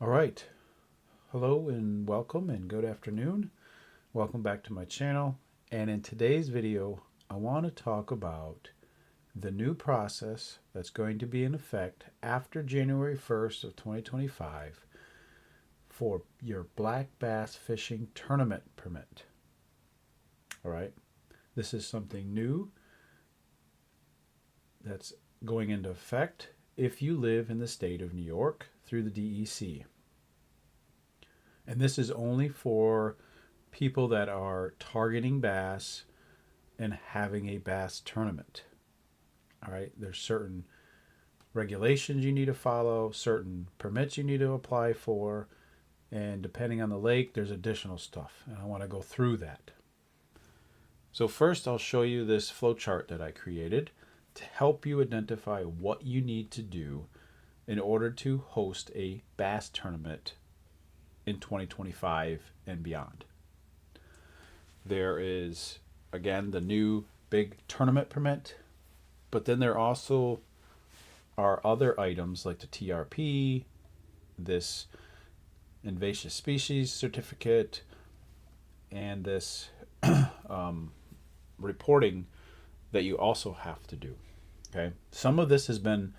All right. Hello and welcome and good afternoon. Welcome back to my channel. And in today's video, I want to talk about the new process that's going to be in effect after January 1st of 2025 for your black bass fishing tournament permit. All right. This is something new that's going into effect if you live in the state of New York through the DEC. And this is only for people that are targeting bass and having a bass tournament. All right, there's certain regulations you need to follow, certain permits you need to apply for, and depending on the lake, there's additional stuff. And I want to go through that. So first, I'll show you this flowchart that I created to help you identify what you need to do in order to host a bass tournament in 2025 and beyond. There is, again, the new big tournament permit, but then there also are other items like the TRP, this invasive species certificate, and this reporting that you also have to do. Okay, some of this has been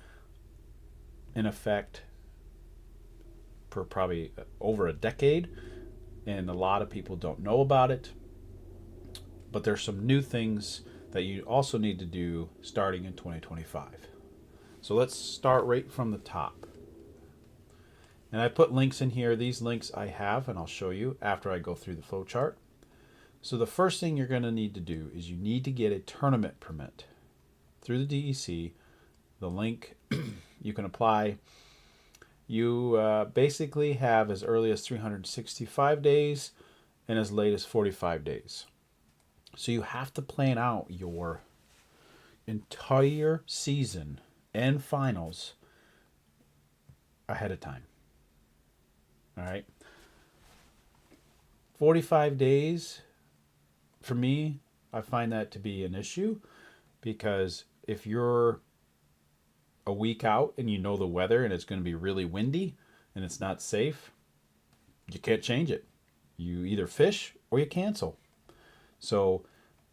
in effect for probably over a decade, and a lot of people don't know about it. But there's some new things that you also need to do starting in 2025. So let's start right from the top. And I put links in here. These links I have, and I'll show you after I go through the flow chart. So the first thing you're going to need to do is you need to get a tournament permit through the DEC. The link you can apply. You basically have as early as 365 days and as late as 45 days. So you have to plan out your entire season and finals ahead of time. All right. 45 days, for me, I find that to be an issue because if you're a week out and you know the weather and it's going to be really windy and it's not safe, you can't change it. You either fish or you cancel. So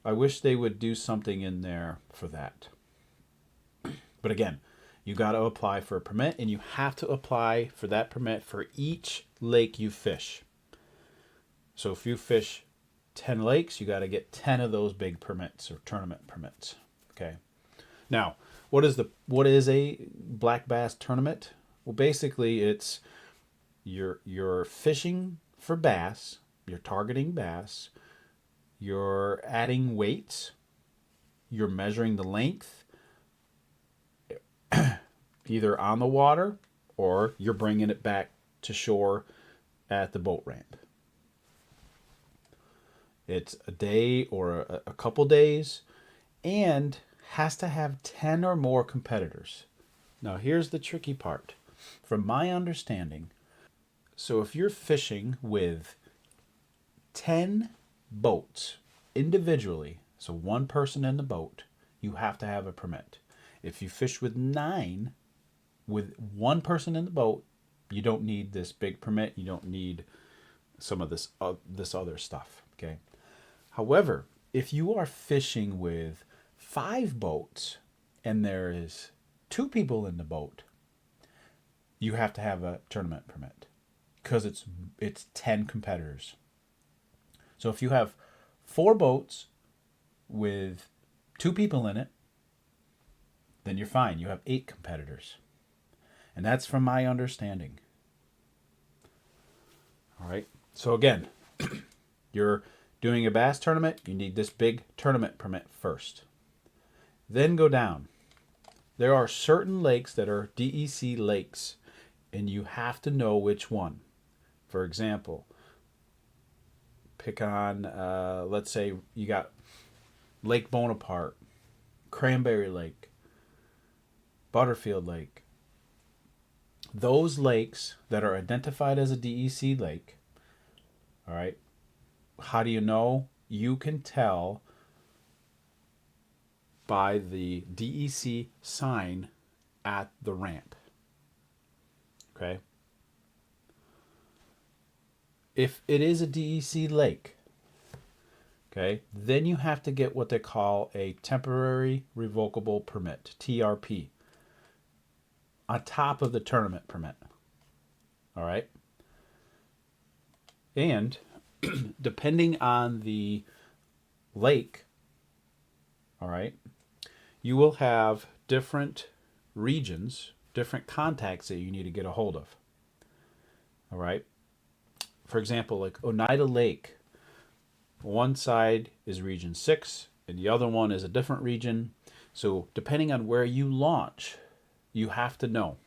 I wish they would do something in there for that. But again, you got to apply for a permit, and you have to apply for that permit for each lake you fish. So if you fish 10 lakes, you got to get 10 of those big permits or tournament permits. Okay. Now, what is a black bass tournament? Well, basically it's you're fishing for bass, you're targeting bass, you're adding weights, you're measuring the length either on the water or you're bringing it back to shore at the boat ramp. It's a day or a couple days and has to have 10 or more competitors. Now, here's the tricky part. From my understanding, so if you're fishing with 10 boats individually, so one person in the boat, you have to have a permit. If you fish with 9 with one person in the boat, you don't need this big permit. You don't need some of this other stuff. Okay. However, if you are fishing with 5 boats and there is 2 people in the boat, you have to have a tournament permit because it's 10 competitors. So if you have 4 boats with 2 people in it, then you're fine. You have 8 competitors. And that's from my understanding. All right. So again, you're doing a bass tournament, you need this big tournament permit first. Then go down. There are certain lakes that are DEC lakes, and you have to know which one. For example, pick on, let's say you got Lake Bonaparte, Cranberry Lake, Butterfield Lake. Those lakes that are identified as a DEC lake, all right, how do you know? You can tell by the DEC sign at the ramp. Okay? If it is a DEC lake, okay, then you have to get what they call a temporary revocable permit, TRP, on top of the tournament permit. All right. And depending on the lake, all right, you will have different regions, different contacts that you need to get a hold of. All right. For example, like Oneida Lake, one side is region 6 and the other one is a different region. So depending on where you launch, you have to know.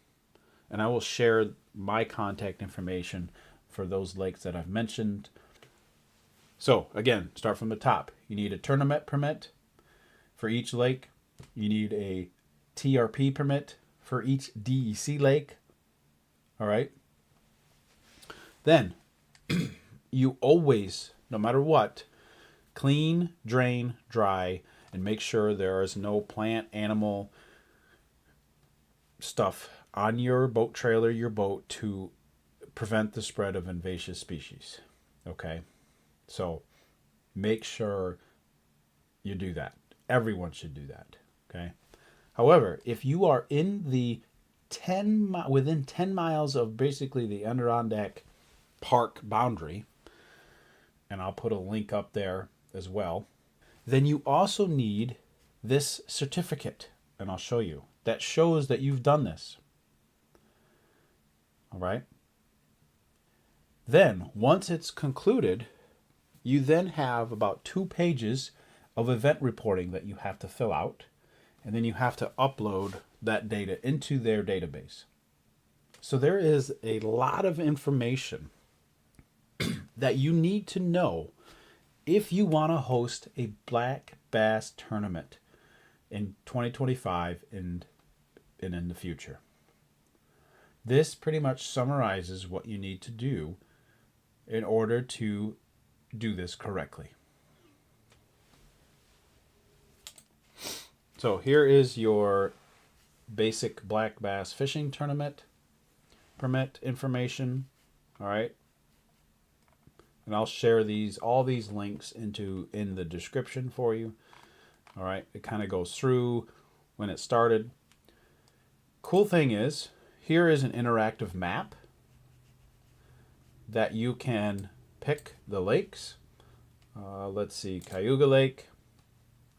And I will share my contact information for those lakes that I've mentioned. So again, start from the top. You need a tournament permit for each lake. You need a TRP permit for each DEC lake. All right. Then you always, no matter what, clean, drain, dry, and make sure there is no plant, animal stuff on your boat trailer, your boat, to prevent the spread of invasive species. Okay. So make sure you do that. Everyone should do that. Okay. However, if you are in the within 10 miles of basically the Adirondack Park boundary, and I'll put a link up there as well, then you also need this certificate, and I'll show you, that shows that you've done this. All right. Then, once it's concluded, you then have about 2 pages of event reporting that you have to fill out, and then you have to upload that data into their database. So there is a lot of information that you need to know if you want to host a black bass tournament in 2025 and in the future. This pretty much summarizes what you need to do in order to do this correctly. So here is your basic black bass fishing tournament permit information. All right. And I'll share all these links in the description for you. All right. It kind of goes through when it started. Cool thing is, here is an interactive map that you can pick the lakes. Let's see, Cayuga Lake.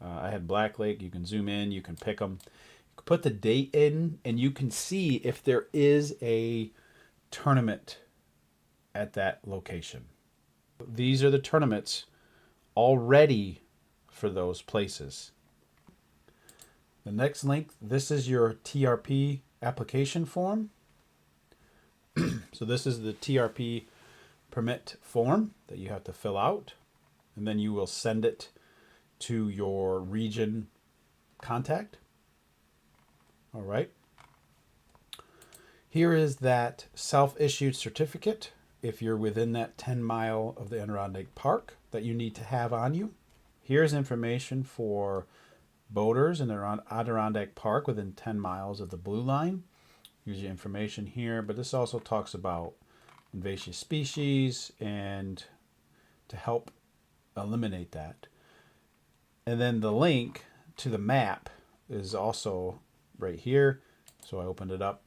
I had Black Lake. You can zoom in. You can pick them. You can put the date in, and you can see if there is a tournament at that location. These are the tournaments already for those places. The next link, this is your TRP application form. So this is the TRP permit form that you have to fill out, and then you will send it to your region contact. All right. Here is that self-issued certificate if you're within that 10 mile of the Adirondack Park that you need to have on you. Here's information for boaters in the Adirondack Park within 10 miles of the blue line. Here's your information here, but this also talks about invasive species and to help eliminate that. And then the link to the map is also right here. So I opened it up.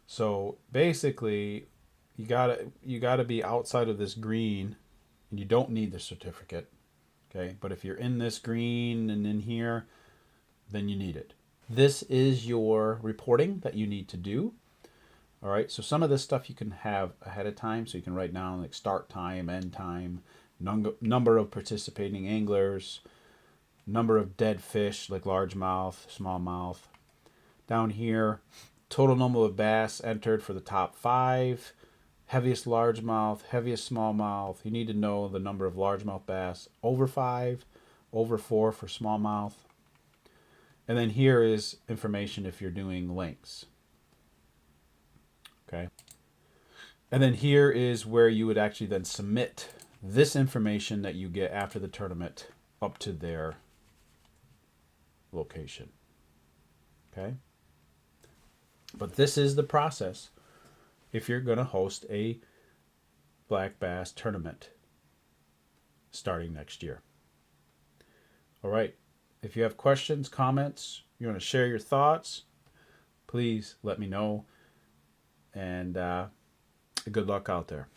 So basically, you gotta be outside of this green, and you don't need the certificate. Okay, but if you're in this green and in here, then you need it. This is your reporting that you need to do. All right, so some of this stuff you can have ahead of time, so you can write down like start time, end time, number of participating anglers, number of dead fish like largemouth, smallmouth. Down here, total number of bass entered for the top 5, heaviest largemouth, heaviest smallmouth. You need to know the number of largemouth bass over 5, over 4 for smallmouth. And then here is information if you're doing lengths. Okay. And then here is where you would actually then submit this information that you get after the tournament up to their location. Okay. But this is the process if you're going to host a black bass tournament starting next year. All right. If you have questions, comments, you want to share your thoughts, please let me know. And good luck out there.